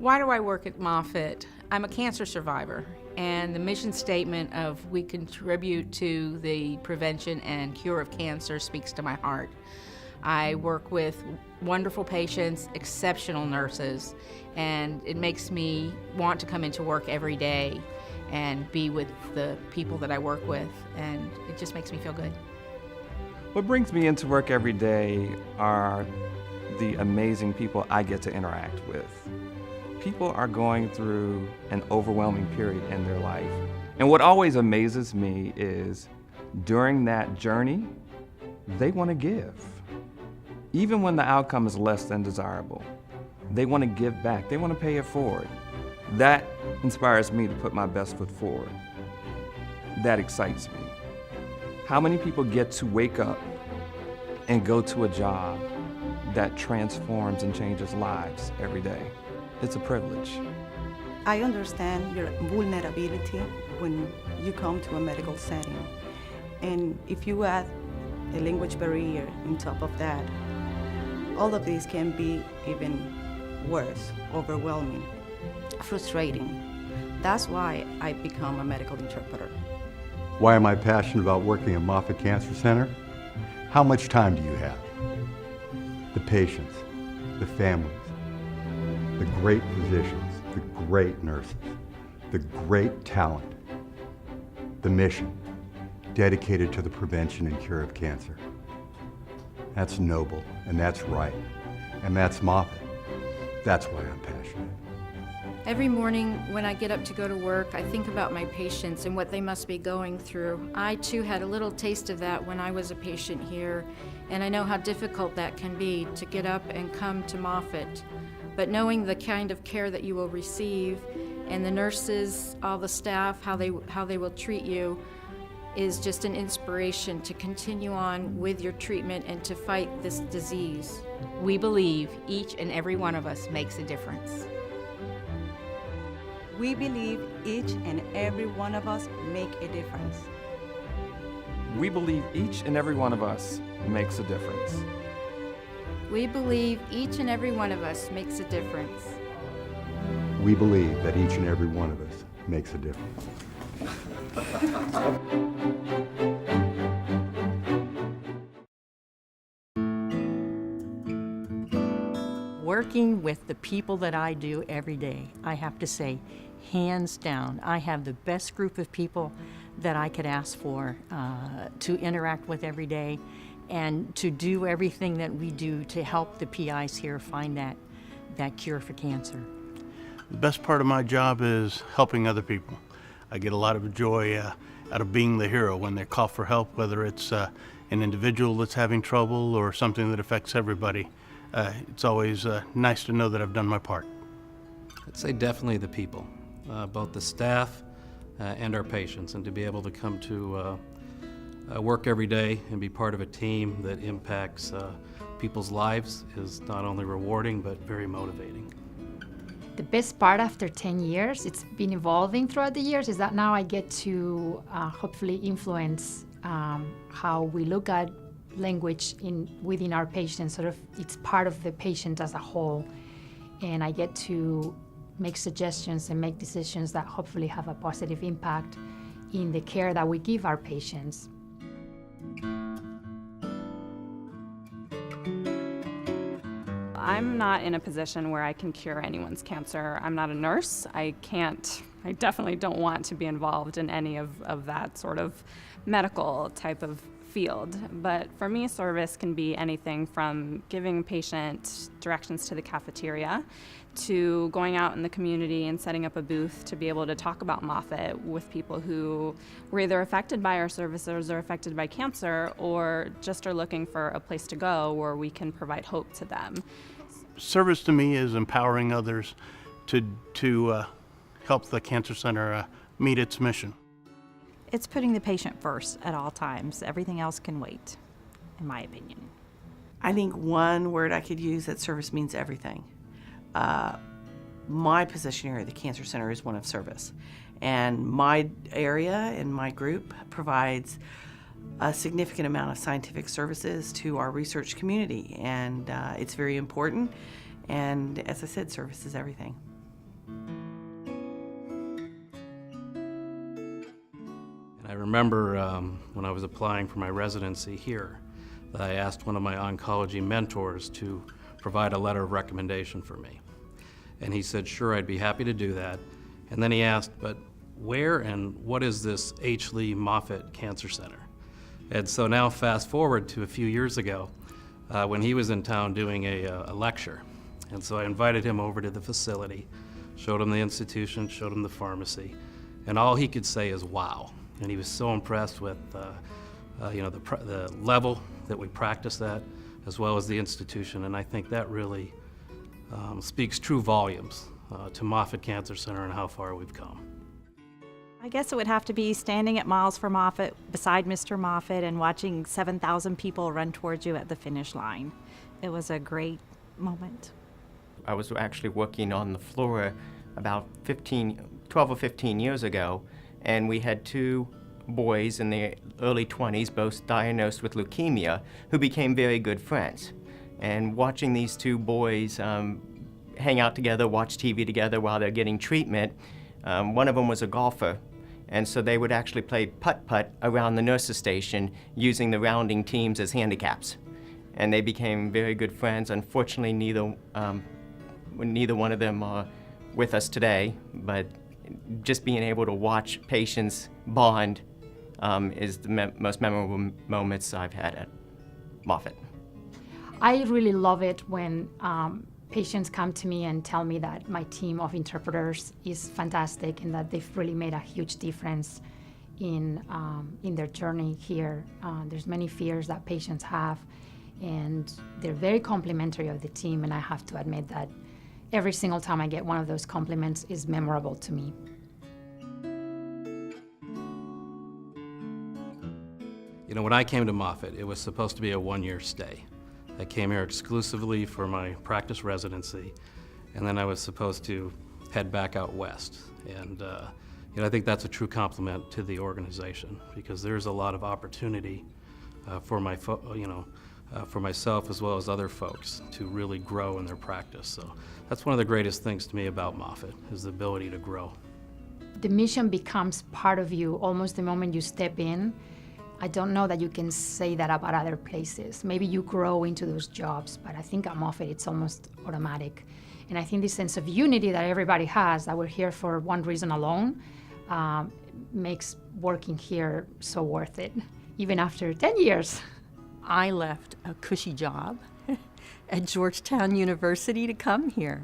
Why do I work at Moffitt? I'm a cancer survivor, and the mission statement of we contribute to the prevention and cure of cancer speaks to my heart. I work with wonderful patients, exceptional nurses, and it makes me want to come into work every day and be with the people that I work with, and it just makes me feel good. What brings me into work every day are the amazing people I get to interact with. People are going through an overwhelming period in their life. And what always amazes me is during that journey, they want to give. Even when the outcome is less than desirable, they want to give back. They want to pay it forward. That inspires me to put my best foot forward. That excites me. How many people get to wake up and go to a job that transforms and changes lives every day? It's a privilege. I understand your vulnerability when you come to a medical setting. And if you add a language barrier on top of that, all of this can be even worse, overwhelming, frustrating. That's why I become a medical interpreter. Why am I passionate about working at Moffitt Cancer Center? How much time do you have? The patients, the families, the great physicians, the great nurses, the great talent, the mission dedicated to the prevention and cure of cancer. That's noble, and that's right, and that's Moffitt. That's why I'm passionate. Every morning when I get up to go to work, I think about my patients and what they must be going through. I too had a little taste of that when I was a patient here, and I know how difficult that can be to get up and come to Moffitt. But knowing the kind of care that you will receive and the nurses, all the staff, how they will treat you is just an inspiration to continue on with your treatment and to fight this disease. We believe each and every one of us makes a difference. We believe each and every one of us make a difference. We believe each and every one of us makes a difference. We believe each and every one of us makes a difference. We believe that each and every one of us makes a difference. Working with the people that I do every day, I have to say, hands down, I have the best group of people that I could ask for to interact with every day and to do everything that we do to help the PIs here find that cure for cancer. The best part of my job is helping other people. I get a lot of joy out of being the hero when they call for help, whether it's an individual that's having trouble or something that affects everybody. It's always nice to know that I've done my part. I'd say definitely the people, both the staff and our patients, and to be able to come to work every day and be part of a team that impacts people's lives is not only rewarding but very motivating. The best part after 10 years, it's been evolving throughout the years, is that now I get to hopefully influence how we look at language within our patients. Sort of, it's part of the patient as a whole, and I get to make suggestions and make decisions that hopefully have a positive impact in the care that we give our patients. I'm not in a position where I can cure anyone's cancer. I'm not a nurse. I definitely don't want to be involved in any of that sort of medical type of field. But for me, service can be anything from giving patient directions to the cafeteria to going out in the community and setting up a booth to be able to talk about Moffitt with people who were either affected by our services or affected by cancer, or just are looking for a place to go where we can provide hope to them. Service to me is empowering others to help the Cancer Center meet its mission. It's putting the patient first at all times. Everything else can wait, in my opinion. I think one word I could use, that service means everything. My position here at the Cancer Center is one of service. And my area and my group provides a significant amount of scientific services to our research community. And it's very important. And as I said, service is everything. And I remember when I was applying for my residency here, that I asked one of my oncology mentors to provide a letter of recommendation for me. And he said, sure, I'd be happy to do that. And then he asked, but where and what is this H. Lee Moffitt Cancer Center? And so now fast forward to a few years ago when he was in town doing a lecture. And so I invited him over to the facility, showed him the institution, showed him the pharmacy, and all he could say is wow. And he was so impressed with the level that we practice at, as well as the institution, and I think that really speaks true volumes to Moffitt Cancer Center and how far we've come. I guess it would have to be standing at Miles for Moffitt beside Mr. Moffitt and watching 7,000 people run towards you at the finish line. It was a great moment. I was actually working on the floor about 12 or 15 years ago, and we had two boys in their early 20s, both diagnosed with leukemia, who became very good friends. And watching these two boys hang out together, watch TV together while they're getting treatment, one of them was a golfer, and so they would actually play putt-putt around the nurses' station using the rounding teams as handicaps. And they became very good friends. Unfortunately, neither one of them are with us today, but just being able to watch patients bond is the most memorable moments I've had at Moffitt. I really love it when patients come to me and tell me that my team of interpreters is fantastic and that they've really made a huge difference in their journey here. There's many fears that patients have, and they're very complimentary of the team, and I have to admit that every single time I get one of those compliments is memorable to me. You know, when I came to Moffitt, it was supposed to be a one-year stay. I came here exclusively for my practice residency, and then I was supposed to head back out west. And I think that's a true compliment to the organization, because there's a lot of opportunity for myself as well as other folks to really grow in their practice. So that's one of the greatest things to me about Moffitt, is the ability to grow. The mission becomes part of you almost the moment you step in. I don't know that you can say that about other places. Maybe you grow into those jobs, but I think at Moffitt it's almost automatic. And I think this sense of unity that everybody has, that we're here for one reason alone, makes working here so worth it, even after 10 years. I left a cushy job at Georgetown University to come here.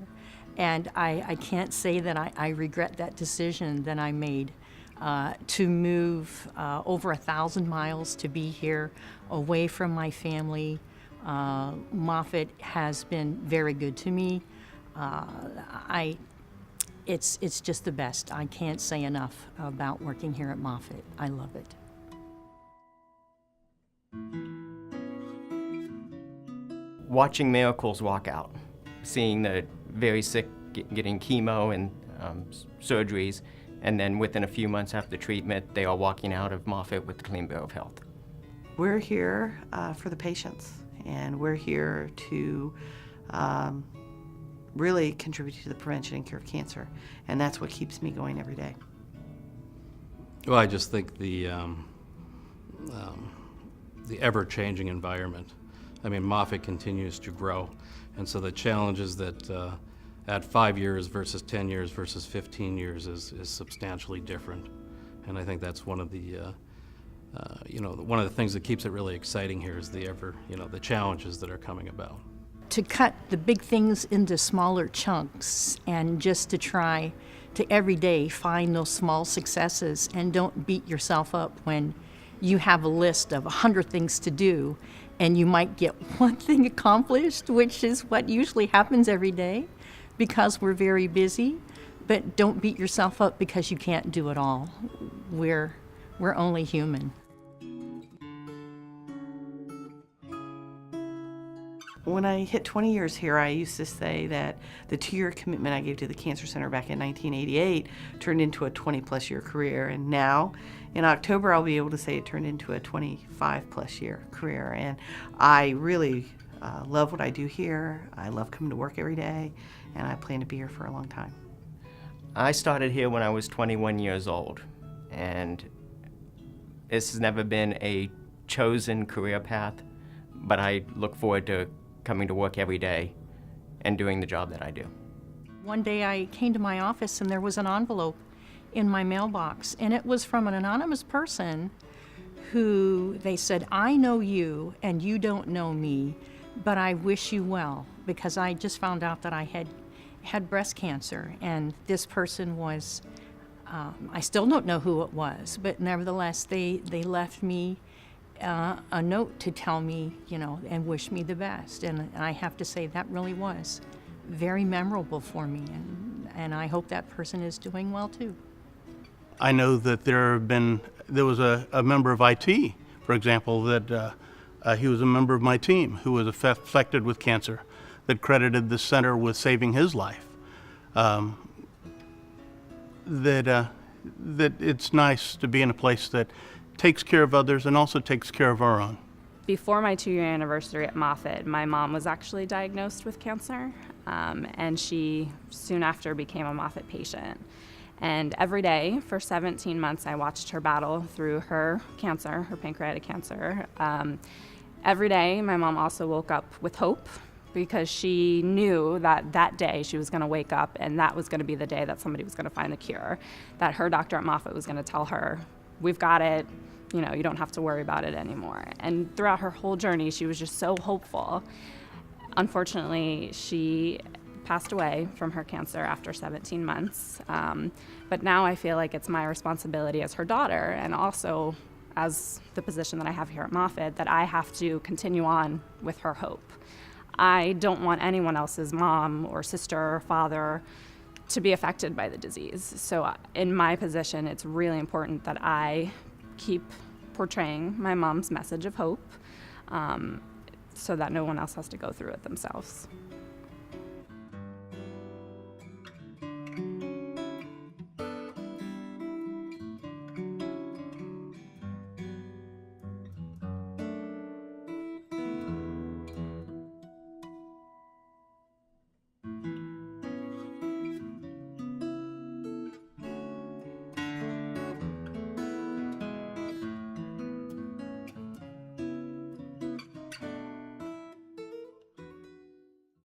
And I can't say that I regret that decision that I made. To move over 1,000 miles to be here away from my family. Moffitt has been very good to me. It's just the best. I can't say enough about working here at Moffitt. I love it. Watching miracles walk out, seeing the very sick getting chemo and surgeries, and then within a few months after treatment, they are walking out of Moffitt with the clean bill of health. We're here for the patients, and we're here to really contribute to the prevention and cure of cancer, and that's what keeps me going every day. Well, I just think the ever-changing environment. I mean, Moffitt continues to grow, and so the challenges that at 5 years versus 10 years versus 15 years is substantially different. And I think that's one of the, one of the things that keeps it really exciting here is the challenges that are coming about. To cut the big things into smaller chunks and just to try to every day find those small successes, and don't beat yourself up when you have a list of 100 things to do and you might get one thing accomplished, which is what usually happens every day, because we're very busy. But don't beat yourself up because you can't do it all. We're only human. When I hit 20 years here, I used to say that the 2-year commitment I gave to the Cancer Center back in 1988 turned into a 20-plus year career. And now, in October, I'll be able to say it turned into a 25-plus year career. And I really love what I do here. I love coming to work every day, and I plan to be here for a long time. I started here when I was 21 years old, and This has never been a chosen career path, but I look forward to coming to work every day and doing the job that I do. One day I came to my office and there was an envelope in my mailbox, and it was from an anonymous person who they said, I know you and you don't know me, but I wish you well, because I just found out that I had breast cancer, and this person was, I still don't know who it was, but nevertheless they left me a note to tell me, and wish me the best, and I have to say that really was very memorable for me, and I hope that person is doing well too. I know that there was a member of IT, for example, that he was a member of my team who was affected with cancer, that credited the center with saving his life. That it's nice to be in a place that takes care of others and also takes care of our own. Before my 2-year anniversary at Moffitt, my mom was actually diagnosed with cancer, and she soon after became a Moffitt patient. And every day for 17 months, I watched her battle through her cancer, her pancreatic cancer. Every day, my mom also woke up with hope, because she knew that that day she was going to wake up and that was going to be the day that somebody was going to find the cure, that her doctor at Moffitt was going to tell her, we've got it, you don't have to worry about it anymore. And throughout her whole journey, she was just so hopeful. Unfortunately, she passed away from her cancer after 17 months. But now I feel like it's my responsibility as her daughter, and also as the position that I have here at Moffitt, that I have to continue on with her hope. I don't want anyone else's mom or sister or father to be affected by the disease. So in my position, it's really important that I keep portraying my mom's message of hope, so that no one else has to go through it themselves.